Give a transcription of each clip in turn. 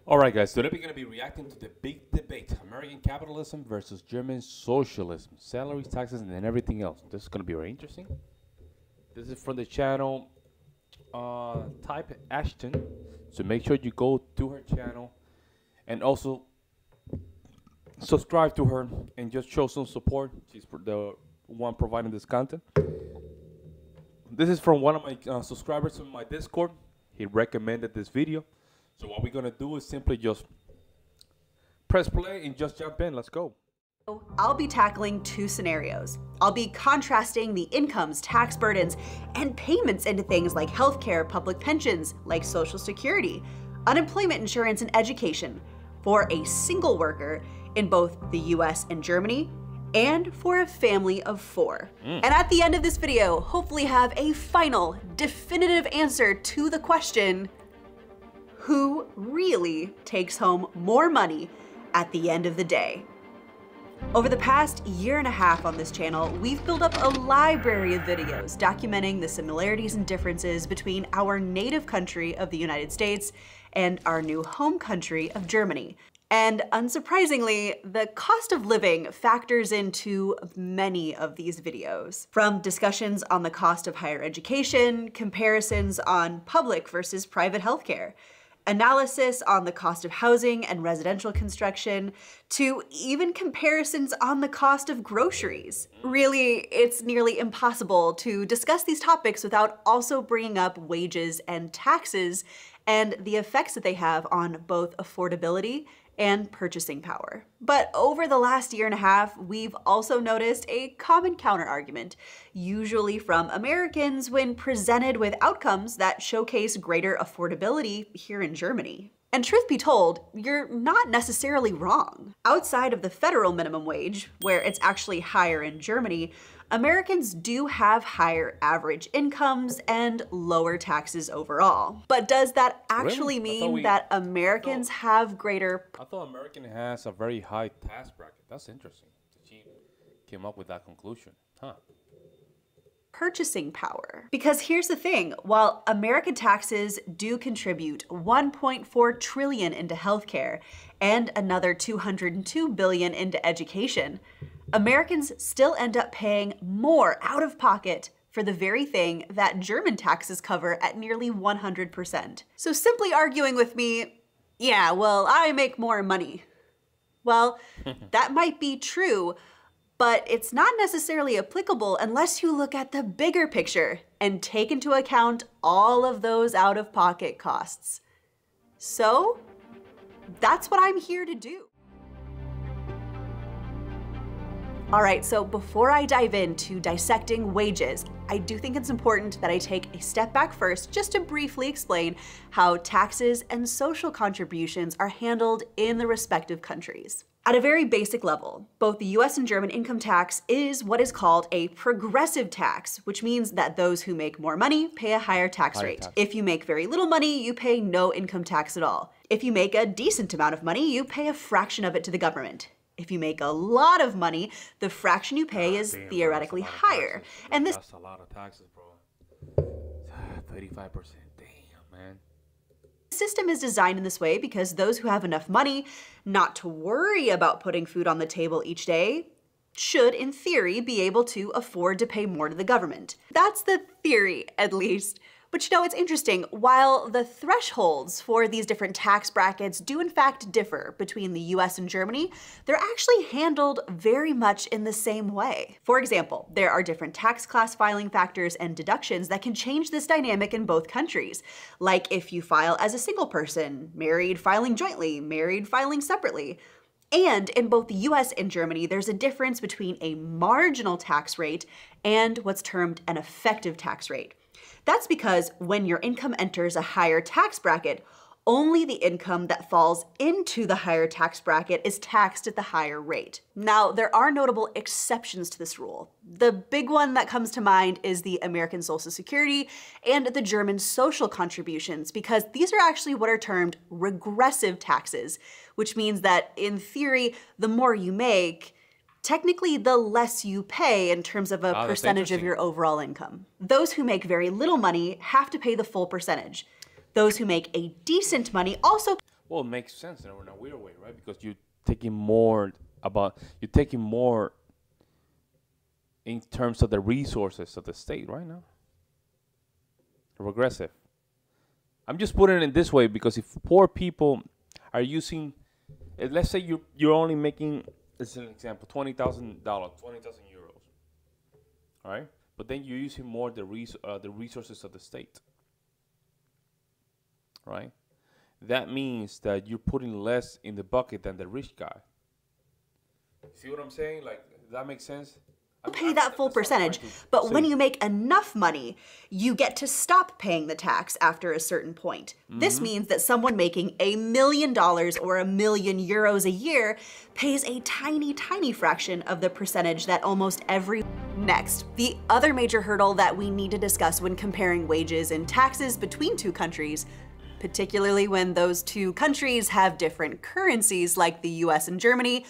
Alright guys, today we're going to be reacting to the big debate, American capitalism versus German socialism, salaries, taxes, and then everything else. This is going to be very interesting. This is from the channel Type Ashton, so make sure you go to her channel and also subscribe to her and just show some support. She's the one providing this content. This is from one of my subscribers in my Discord. He recommended this video. So what we're gonna do is simply just press play and just jump in. Let's go. I'll be tackling two scenarios. I'll be contrasting the incomes, tax burdens, and payments into things like healthcare, public pensions, like Social Security, unemployment insurance, and education for a single worker in both the US and Germany, and for a family of four. And at the end of this video, hopefully have a final, definitive answer to the question, who really takes home more money at the end of the day? Over the past year and a half on this channel, we've built up a library of videos documenting the similarities and differences between our native country of the United States and our new home country of Germany. And unsurprisingly, the cost of living factors into many of these videos. From discussions on the cost of higher education, comparisons on public versus private healthcare, analysis on the cost of housing and residential construction, to even comparisons on the cost of groceries. Really, it's nearly impossible to discuss these topics without also bringing up wages and taxes and the effects that they have on both affordability and purchasing power. But over the last year and a half, we've also noticed a common counterargument, usually from Americans when presented with outcomes that showcase greater affordability here in Germany. And truth be told, you're not necessarily wrong. Outside of the federal minimum wage, where it's actually higher in Germany, Americans do have higher average incomes and lower taxes overall. But does that actually mean that Americans have greater... I thought American has a very high tax bracket. That's interesting. She came up with that conclusion. Huh. Purchasing power. Because here's the thing, while American taxes do contribute $1.4 trillion into healthcare and another $202 billion into education, Americans still end up paying more out of pocket for the very thing that German taxes cover at nearly 100%. So simply arguing with me, yeah, well, I make more money. Well, that might be true, but it's not necessarily applicable unless you look at the bigger picture and take into account all of those out-of-pocket costs. So, that's what I'm here to do. All right, so before I dive into dissecting wages, I do think it's important that I take a step back first just to briefly explain how taxes and social contributions are handled in the respective countries. At a very basic level, both the US and German income tax is what is called a progressive tax, which means that those who make more money pay a higher tax rate. If you make very little money, you pay no income tax at all. If you make a decent amount of money, you pay a fraction of it to the government. If you make a lot of money, the fraction you pay is theoretically higher. And this— That's a lot of taxes, bro. 35%. Damn, man. System is designed in this way because those who have enough money not to worry about putting food on the table each day should, in theory, be able to afford to pay more to the government. That's the theory, at least. But you know, it's interesting. While the thresholds for these different tax brackets do in fact differ between the US and Germany, they're actually handled very much in the same way. For example, there are different tax class filing factors and deductions that can change this dynamic in both countries. Like if you file as a single person, married filing jointly, married filing separately. And in both the US and Germany, there's a difference between a marginal tax rate and what's termed an effective tax rate. That's because when your income enters a higher tax bracket, only the income that falls into the higher tax bracket is taxed at the higher rate. Now, there are notable exceptions to this rule. The big one that comes to mind is the American Social Security and the German social contributions, because these are actually what are termed regressive taxes, which means that in theory, the more you make, technically the less you pay in terms of a percentage of your overall income. Those who make very little money have to pay the full percentage. Those who make a decent money also Well, it makes sense in a weird way, right? Because you're taking more in terms of the resources of the state right now. Regressive. I'm just putting it in this way because if poor people are using, let's say you're only making, as an example, $20,000, 20,000 euros, all right? But then you're using more the resources of the state, right? That means that you're putting less in the bucket than the rich guy. See what I'm saying? Like, that makes sense? Pay that full percentage, but when you make enough money, you get to stop paying the tax after a certain point. This means that someone making $1 million or €1 million a year pays a tiny, tiny fraction of the percentage that almost every... Next, the other major hurdle that we need to discuss when comparing wages and taxes between two countries, particularly when those two countries have different currencies like the US and Germany,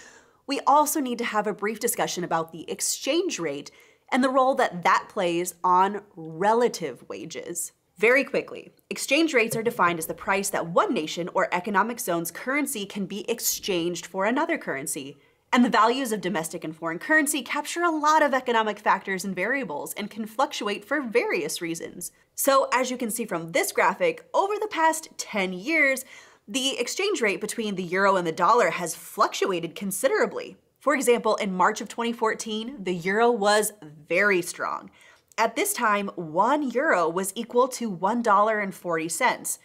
we also need to have a brief discussion about the exchange rate and the role that that plays on relative wages. Very quickly, exchange rates are defined as the price that one nation or economic zone's currency can be exchanged for another currency. And the values of domestic and foreign currency capture a lot of economic factors and variables and can fluctuate for various reasons. So as you can see from this graphic, over the past 10 years, the exchange rate between the euro and the dollar has fluctuated considerably. For example, in March of 2014, the euro was very strong. At this time, €1 was equal to $1.40,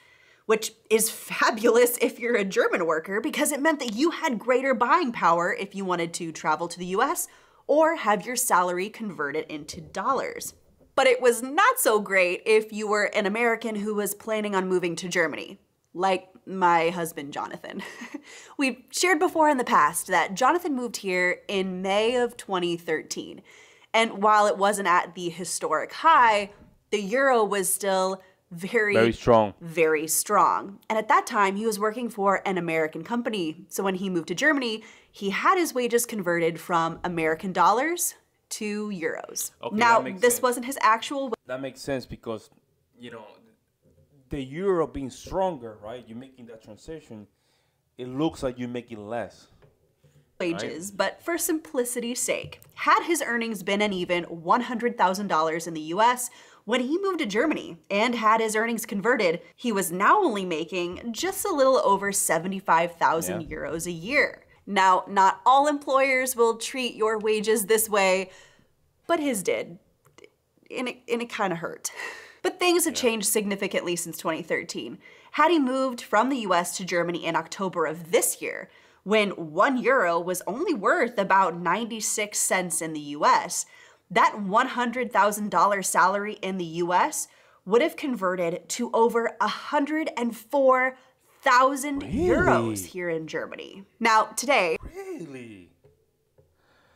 which is fabulous if you're a German worker because it meant that you had greater buying power if you wanted to travel to the US or have your salary converted into dollars. But it was not so great if you were an American who was planning on moving to Germany. Like my husband, Jonathan. We've shared before in the past that Jonathan moved here in May of 2013. And while it wasn't at the historic high, the euro was still very strong. Very strong. And at that time, he was working for an American company. So when he moved to Germany, he had his wages converted from American dollars to euros. Okay, now, this wasn't his actual... That makes sense because, the euro being stronger, right? You're making that transition. It looks like you're making less. Wages, right? But for simplicity's sake, had his earnings been an even $100,000 in the US when he moved to Germany and had his earnings converted, he was now only making just a little over 75,000 euros a year. Now, not all employers will treat your wages this way, but his did. And it kind of hurt. But things have changed significantly since 2013. Had he moved from the US to Germany in October of this year, when €1 was only worth about 96 cents in the US, that $100,000 salary in the US would have converted to over 104,000 euros here in Germany. Now, today... Really?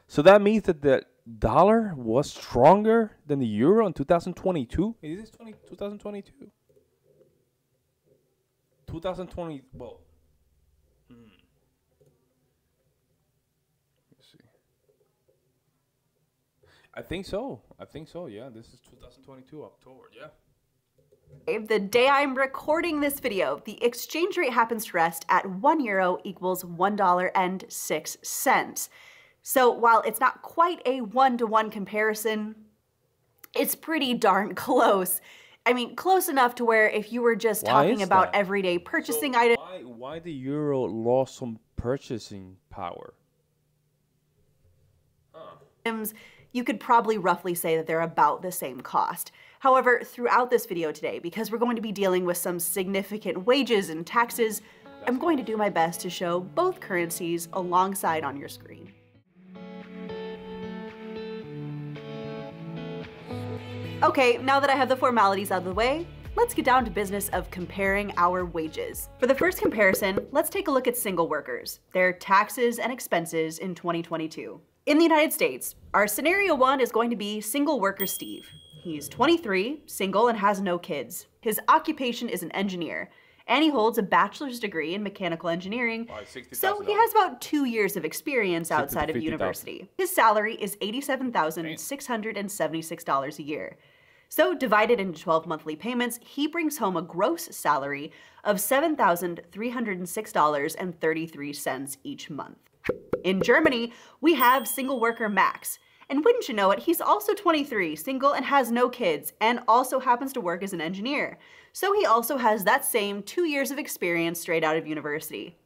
So that means that the dollar was stronger than the euro in 2022? Is this 2022? 2020, well. Let's see. I think so, yeah. This is 2022, October, yeah. The day I'm recording this video, the exchange rate happens to rest at €1 equals $1.06. So while it's not quite a one-to-one comparison, it's pretty darn close. I mean, close enough to where if you were just talking about everyday purchasing items... Why the euro lost some purchasing power? You could probably roughly say that they're about the same cost. However, throughout this video today, because we're going to be dealing with some significant wages and taxes, I'm going to do my best to show both currencies alongside on your screen. Okay, now that I have the formalities out of the way, let's get down to business of comparing our wages. For the first comparison, let's take a look at single workers, their taxes and expenses in 2022. In the United States, our scenario one is going to be single worker Steve. He's 23, single, and has no kids. His occupation is an engineer, and he holds a bachelor's degree in mechanical engineering, so he has about 2 years of experience outside of university. His salary is $87,676 a year. So divided into 12 monthly payments, he brings home a gross salary of $7,306.33 each month. In Germany, we have single worker Max. And wouldn't you know it, he's also 23, single and has no kids, and also happens to work as an engineer. So he also has that same 2 years of experience straight out of university.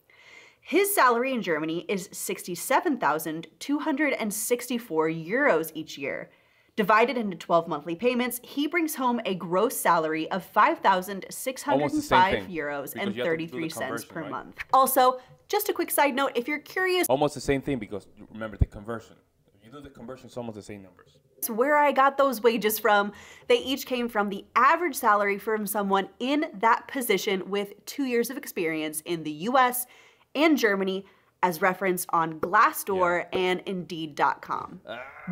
His salary in Germany is 67,264 euros each year. Divided into 12 monthly payments, he brings home a gross salary of 5,605 euros and 33 cents per month. Also, just a quick side note, if you're curious, almost the same thing, because remember the conversion. If you do the conversion, it's almost the same numbers. Where I got those wages from, they each came from the average salary from someone in that position with 2 years of experience in the US and Germany, as referenced on Glassdoor and Indeed.com.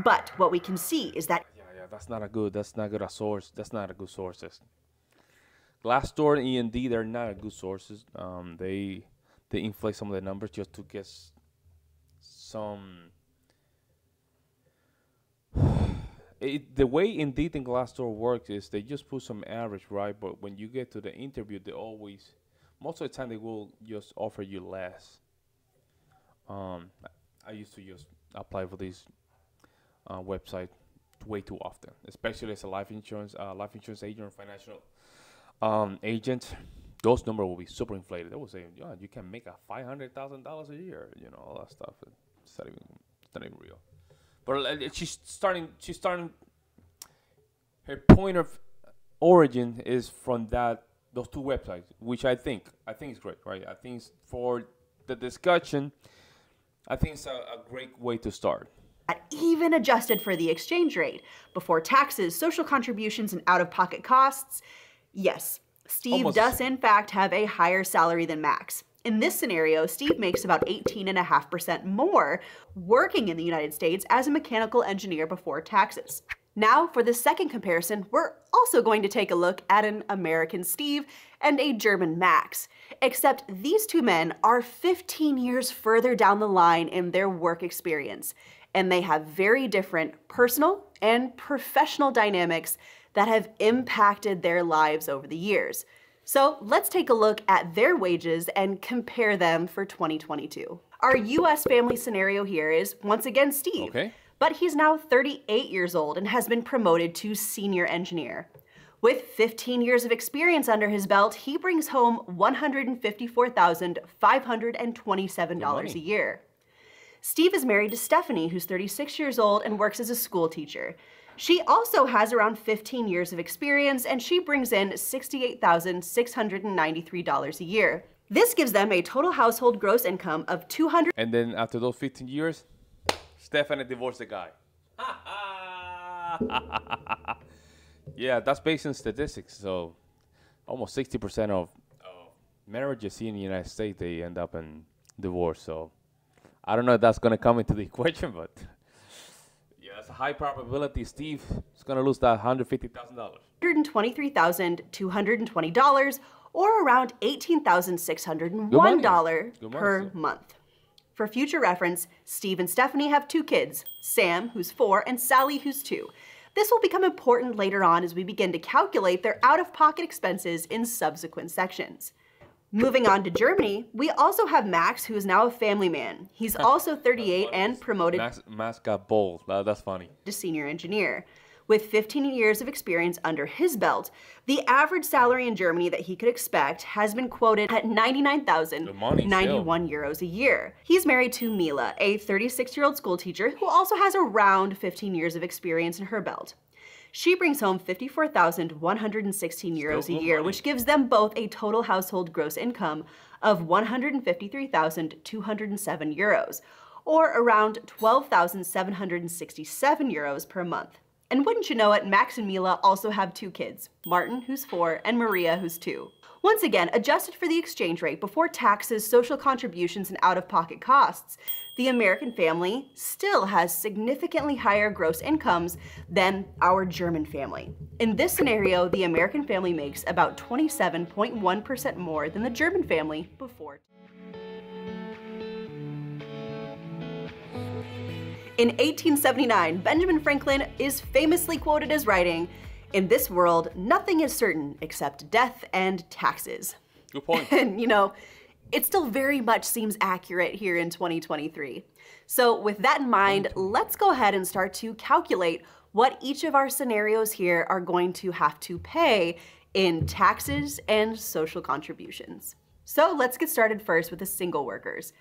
But what we can see is that that's not a good source. That's not a good sources. Glassdoor and Indeed, they're not good sources. They inflate some of the numbers just to get some. The way Indeed and Glassdoor works is they just put some average, right? But when you get to the interview, most of the time they will just offer you less. I used to just apply for this website way too often, especially as a life insurance agent or financial agent. Those numbers will be super inflated. They will say, "Yeah, you can make $500,000 a year," all that stuff. It's not even real. But she's starting. Her point of origin is from those two websites, which I think is great, right? I think it's for the discussion. I think it's a great way to start. Even adjusted for the exchange rate, before taxes, social contributions, and out-of-pocket costs, yes, Steve does in fact have a higher salary than Max. In this scenario, Steve makes about 18.5% more working in the United States as a mechanical engineer before taxes. Now, for the second comparison, we're also going to take a look at an American Steve and a German Max, except these two men are 15 years further down the line in their work experience, and they have very different personal and professional dynamics that have impacted their lives over the years. So let's take a look at their wages and compare them for 2022. Our US family scenario here is, once again, Steve. Okay. But he's now 38 years old and has been promoted to senior engineer. With 15 years of experience under his belt, he brings home $154,527 a year. Steve is married to Stephanie, who's 36 years old and works as a school teacher. She also has around 15 years of experience, and she brings in $68,693 a year. This gives them a total household gross income of $200. And then after those 15 years, Stephanie divorced the guy. Yeah, that's based on statistics. So almost 60% of marriages in the United States, they end up in divorce. So I don't know if that's going to come into the equation, but yeah, it's a high probability Steve is going to lose that $150,000. $123,220, or around $18,601 per month. For future reference, Steve and Stephanie have 2 kids, Sam, who's 4, and Sally, who's 2. This will become important later on as we begin to calculate their out-of-pocket expenses in subsequent sections. Moving on to Germany, we also have Max, who is now a family man. He's also 38 and promoted Max got bold. That's funny. To senior engineer. With 15 years of experience under his belt, the average salary in Germany that he could expect has been quoted at 99,091 euros a year. He's married to Mila, a 36-year-old school teacher who also has around 15 years of experience in her belt. She brings home 54,116 euros a year, which gives them both a total household gross income of 153,207 euros, or around 12,767 euros per month. And wouldn't you know it, Max and Mila also have 2 kids, Martin, who's 4, and Maria, who's 2. Once again, adjusted for the exchange rate before taxes, social contributions, and out-of-pocket costs, the American family still has significantly higher gross incomes than our German family. In this scenario, the American family makes about 27.1% more than the German family before. In 1879, Benjamin Franklin is famously quoted as writing, In this world, nothing is certain except death and taxes. Good point. And, it still very much seems accurate here in 2023. So with that in mind, let's go ahead and start to calculate what each of our scenarios here are going to have to pay in taxes and social contributions. So let's get started first with the single workers.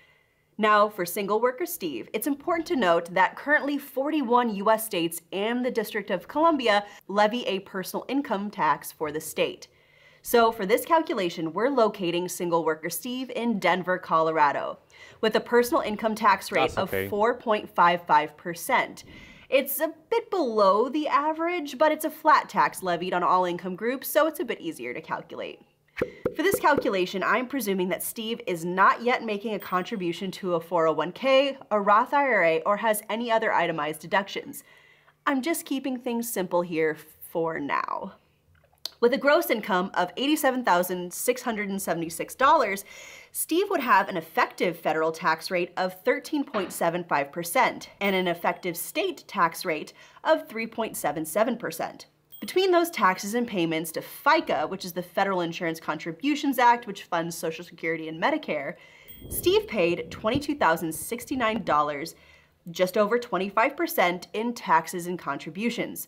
Now, for single worker Steve, it's important to note that currently 41 US states and the District of Columbia levy a personal income tax for the state. So for this calculation, we're locating single worker Steve in Denver, Colorado, with a personal income tax rate of 4.55%. It's a bit below the average, but it's a flat tax levied on all income groups, so it's a bit easier to calculate. For this calculation, I'm presuming that Steve is not yet making a contribution to a 401k, a Roth IRA, or has any other itemized deductions. I'm just keeping things simple here for now. With a gross income of $87,676, Steve would have an effective federal tax rate of 13.75% and an effective state tax rate of 3.77%. Between those taxes and payments to FICA, which is the Federal Insurance Contributions Act, which funds Social Security and Medicare, Steve paid $22,069, just over 25% in taxes and contributions,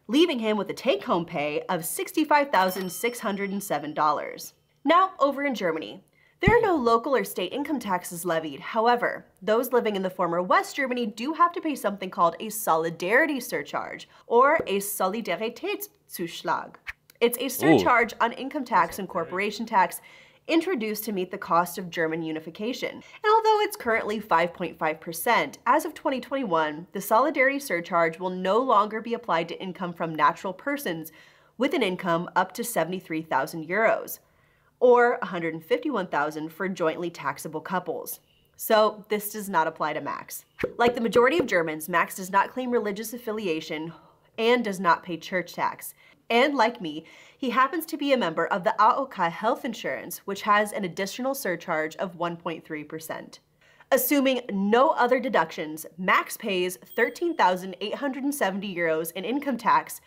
leaving him with a take-home pay of $65,607. Now, over in Germany, there are no local or state income taxes levied. However, those living in the former West Germany do have to pay something called a solidarity surcharge, or a Solidaritätszuschlag. It's a surcharge on income tax and corporation tax introduced to meet the cost of German unification. And although it's currently 5.5%, as of 2021, the solidarity surcharge will no longer be applied to income from natural persons with an income up to 73,000 euros, or 151,000 for jointly taxable couples. So this does not apply to Max. Like the majority of Germans, Max does not claim religious affiliation and does not pay church tax. And like me, he happens to be a member of the AOK health insurance, which has an additional surcharge of 1.3%. Assuming no other deductions, Max pays 13,870 euros in income tax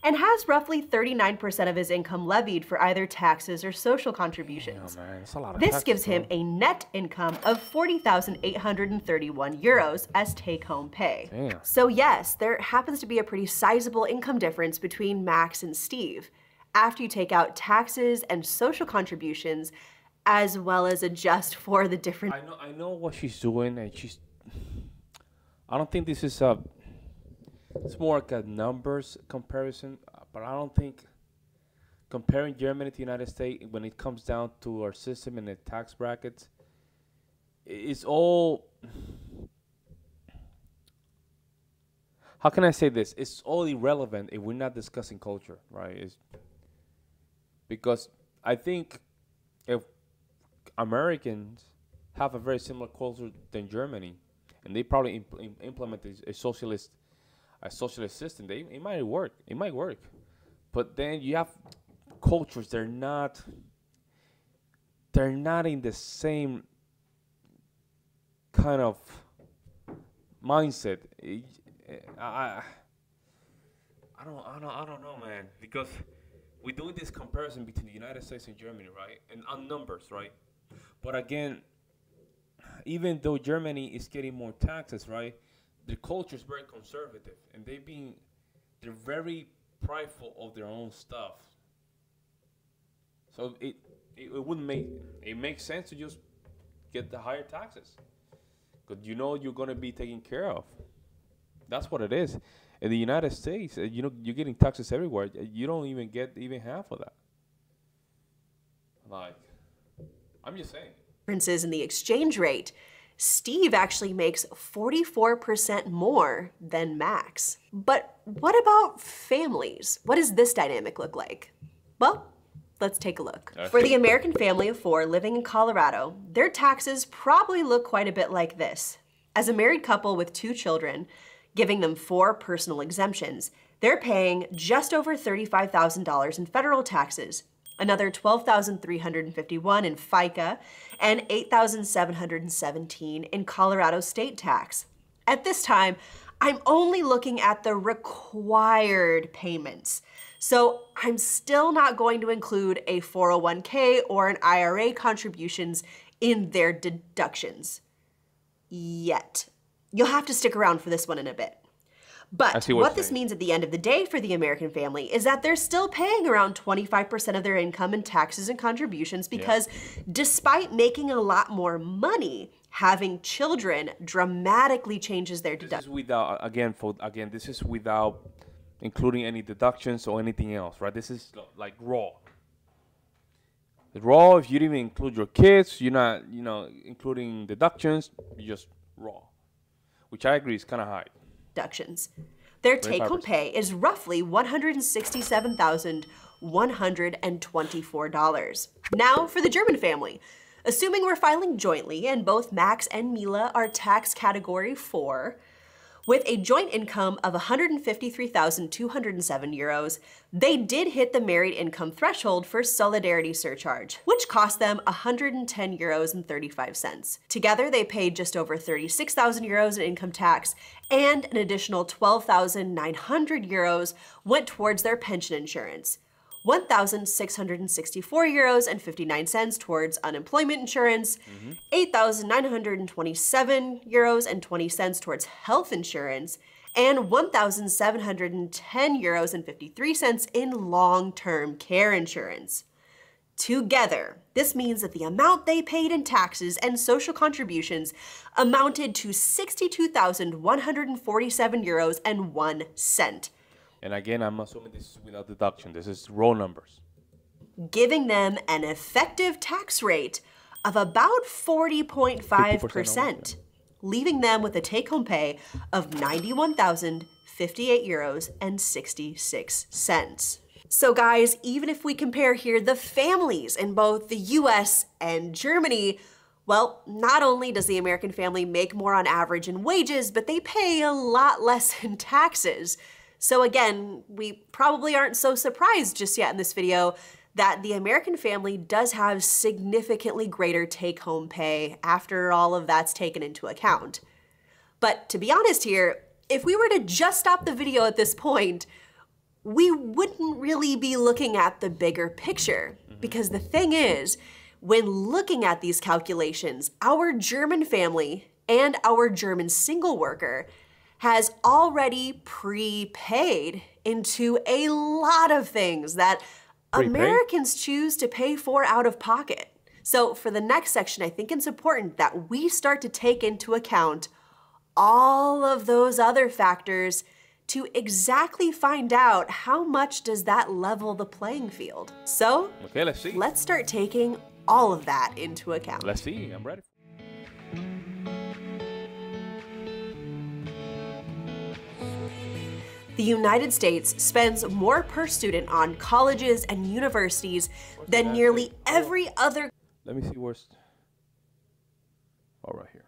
and has roughly 39% of his income levied for either taxes or social contributions. Damn, man, that's a lot of This taxes, gives him bro. a net income of 40,831 euros as take-home pay. Damn. So yes, there happens to be a pretty sizable income difference between Max and Steve after you take out taxes and social contributions, as well as adjust for the different. I know what she's doing, and I don't think this is it's more like a numbers comparison, but I don't think comparing Germany to the United States when it comes down to our system and the tax brackets, it's all. How can I say this? It's all irrelevant if we're not discussing culture, right? It's because I think if Americans have a very similar culture than Germany, and they probably implemented a socialist system, it might work. It might work, but then you have cultures. They're not in the same kind of mindset. I don't know, man, because we're doing this comparison between the United States and Germany, right? And on numbers, right? But again, even though Germany is getting more taxes, right? The culture is very conservative, and they're very prideful of their own stuff. So it wouldn't make sense to just get the higher taxes, because you're gonna be taken care of. That's what it is. In the United States, you're getting taxes everywhere. You don't even get half of that. Like, I'm just saying. Differences in the exchange rate, Steve actually makes 44% more than Max. But what about families? What does this dynamic look like? Well, let's take a look. For the American family of 4 living in Colorado, their taxes probably look quite a bit like this. As a married couple with 2 children, giving them 4 personal exemptions, they're paying just over $35,000 in federal taxes, another $12,351 in FICA, and $8,717 in Colorado state tax. At this time, I'm only looking at the required payments. So I'm still not going to include a 401k or an IRA contributions in their deductions. Yet. You'll have to stick around for this one in a bit. But what this means at the end of the day for the American family is that they're still paying around 25% of their income in taxes and contributions because despite making a lot more money, having children dramatically changes their deductions. This is without, again, this is without including any deductions or anything else, right? This is like raw. Raw, if you didn't even include your kids, you're not, including deductions, you're just raw, which I agree is kind of high. Deductions. Their take-home pay is roughly $167,124. Now for the German family. Assuming we're filing jointly and both Max and Mila are tax category 4, with a joint income of 153,207 euros, they did hit the married income threshold for solidarity surcharge, which cost them 110 euros and 35 cents. Together, they paid just over 36,000 euros in income tax, and an additional 12,900 euros went towards their pension insurance. 1,664 euros and 59 cents towards unemployment insurance, 8,927 euros and 20 cents towards health insurance, and 1,710 euros and 53 cents in long-term care insurance. Together, this means that the amount they paid in taxes and social contributions amounted to 62,147 euros and 1 cent. And again, I'm assuming this is without deduction. This is raw numbers. Giving them an effective tax rate of about 40.5%, leaving them with a take-home pay of 91,058 euros and 66 cents. So guys, even if we compare here the families in both the US and Germany, well, not only does the American family make more on average in wages, but they pay a lot less in taxes. So again, we probably aren't so surprised just yet in this video that the American family does have significantly greater take-home pay after all of that's taken into account. But to be honest here, if we were to just stop the video at this point, we wouldn't really be looking at the bigger picture. Because the thing is, when looking at these calculations, our German family and our German single worker has already prepaid into a lot of things that Americans choose to pay for out of pocket. So for the next section, I think it's important that we start to take into account all of those other factors to exactly find out how much does that level the playing field. So let's see. Let's start taking all of that into account. Let's see, I'm ready. The United States spends more per student on colleges and universities than nearly every other. Let me see where's. Right here.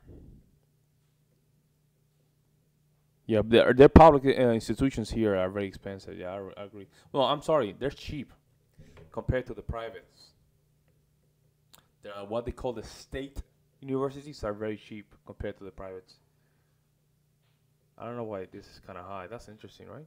Yeah, their public institutions here are very expensive. Yeah, I agree. Well, I'm sorry, they're cheap compared to the privates. What they call the state universities are very cheap compared to the privates. I don't know why this is kind of high. That's interesting, right?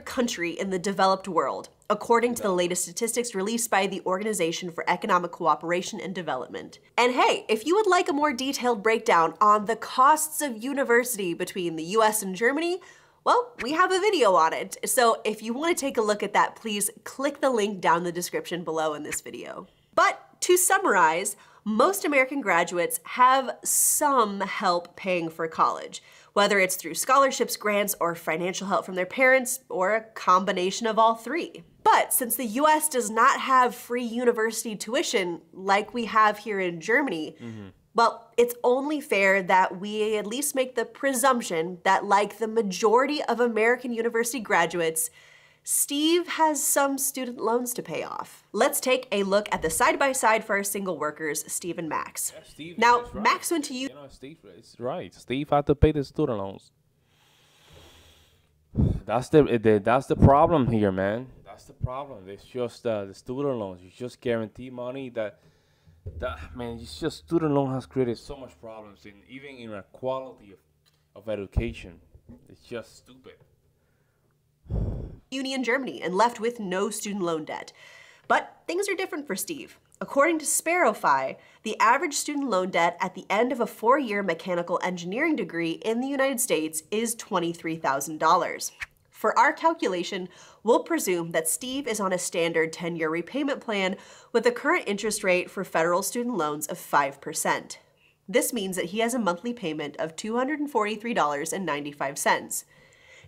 Country in the developed world, according to the latest statistics released by the Organization for Economic Cooperation and Development. And hey, if you would like a more detailed breakdown on the costs of university between the US and Germany, well, we have a video on it. So if you want to take a look at that, please click the link down in the description below in this video. But to summarize, most American graduates have some help paying for college, whether it's through scholarships, grants, or financial help from their parents, or a combination of all three. But since the US does not have free university tuition like we have here in Germany, well, it's only fair that we at least make the presumption that, like the majority of American university graduates, Steve has some student loans to pay off. Let's take a look at the side-by-side for our single workers, Steve and Max. Yeah, Steve, now, right. Max went to you. Steve is right. Steve had to pay the student loans. That's the problem here, man. That's the problem. It's just the student loans. You just guarantee money that man. It's just student loan has created so much problems even in the quality of education. It's just stupid. uni in Germany and left with no student loan debt. But things are different for Steve. According to SparrowFi, the average student loan debt at the end of a 4-year mechanical engineering degree in the United States is $23,000. For our calculation, we'll presume that Steve is on a standard 10-year repayment plan with a current interest rate for federal student loans of 5%. This means that he has a monthly payment of $243.95.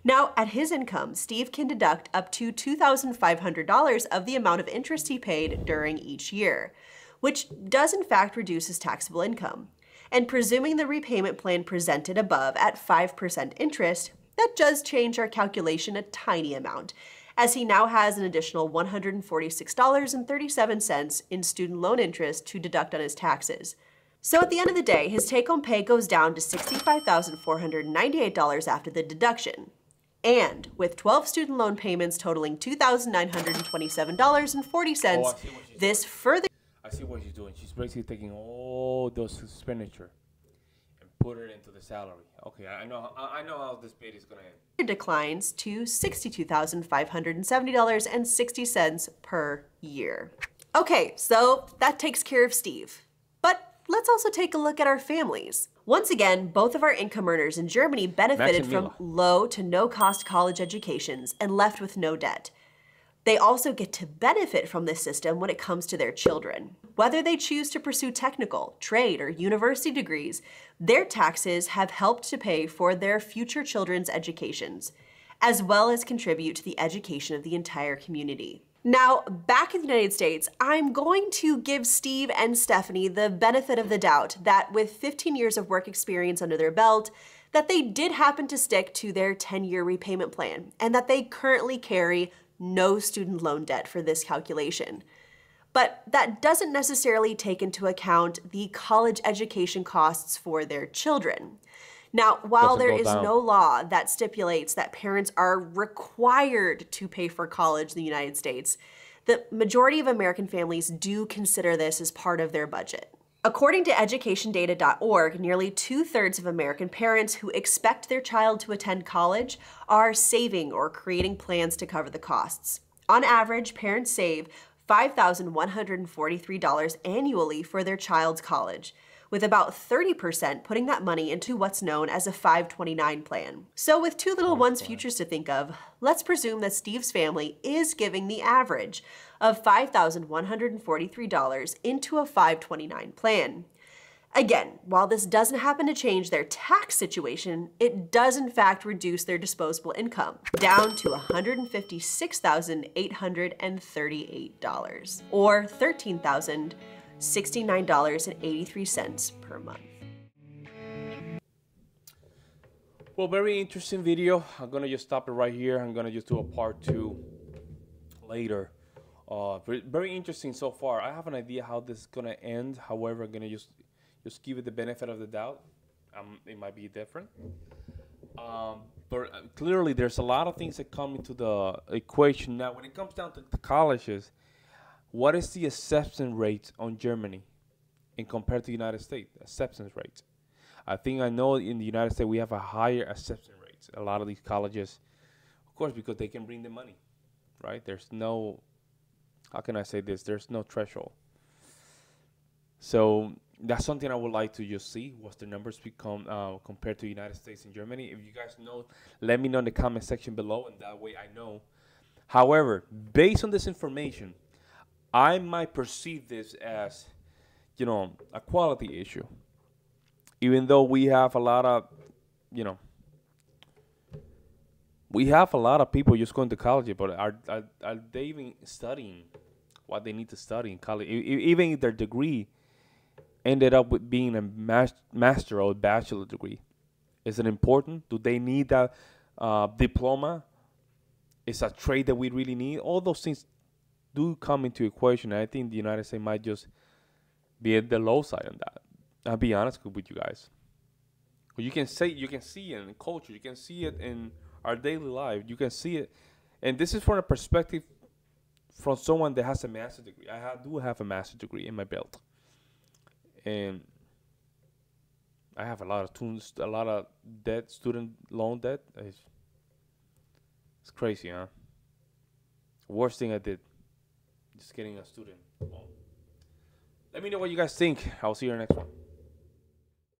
Now, at his income, Steve can deduct up to $2,500 of the amount of interest he paid during each year, which does in fact reduce his taxable income. And presuming the repayment plan presented above at 5% interest, that does change our calculation a tiny amount, as he now has an additional $146.37 in student loan interest to deduct on his taxes. So at the end of the day, his take-home pay goes down to $65,498 after the deduction. And with 12 student loan payments totaling $2,927.40, this further... I see what she's doing. She's basically taking all those expenditure and put it into the salary. Okay, I know how this bid is going to end. Declines to $62,570.60 per year. Okay, so that takes care of Steve. But let's also take a look at our families. Once again, both of our income earners in Germany benefited from low to no cost college educations and left with no debt. They also get to benefit from this system when it comes to their children. Whether they choose to pursue technical, trade, or university degrees, their taxes have helped to pay for their future children's educations, as well as contribute to the education of the entire community. Now, back in the United States, I'm going to give Steve and Stephanie the benefit of the doubt that with 15 years of work experience under their belt, that they did happen to stick to their 10-year repayment plan, and that they currently carry no student loan debt for this calculation. But that doesn't necessarily take into account the college education costs for their children. Now, while there is no law that stipulates that parents are required to pay for college in the United States, the majority of American families do consider this as part of their budget. According to educationdata.org, nearly 2/3 of American parents who expect their child to attend college are saving or creating plans to cover the costs. On average, parents save $5,143 annually for their child's college, with about 30% putting that money into what's known as a 529 plan. So with two little ones' futures to think of, let's presume that Steve's family is giving the average of $5,143 into a 529 plan. Again, while this doesn't happen to change their tax situation, it does in fact reduce their disposable income down to $156,838, or $13,069.83 per month. Well, very interesting video. I'm gonna just stop it right here. I'm gonna just do a part 2 later. Very interesting so far. I have an idea how this is gonna end. However, I'm gonna just give it the benefit of the doubt. It might be different. But clearly, there's a lot of things that come into the equation. Now, when it comes down to the colleges, what is the acceptance rate on Germany in compared to the United States? Acceptance rate. I know in the United States we have a higher acceptance rate. A lot of these colleges, of course, because they can bring the money, right? There's no, how can I say this? There's no threshold. So that's something I would like to just see. What's the numbers become compared to the United States and Germany? If you guys know, let me know in the comment section below, and that way I know. However, based on this information, I might perceive this as, a quality issue. Even though we have a lot of, we have a lot of people just going to college, but are they even studying what they need to study in college? Even if their degree ended up with being a master or bachelor degree, is it important? Do they need that diploma? Is a trade that we really need? All those things do come into equation. I think the United States might just be at the low side on that. I'll be honest with you guys. You can see it in culture. You can see it in our daily life. You can see it, and this is from a perspective from someone that has a master's degree. I do have a master's degree in my belt, and I have a lot of debt, student loan debt. It's crazy, huh? Worst thing I did. Just getting a student. Well, let me know what you guys think. I'll see you in the next one.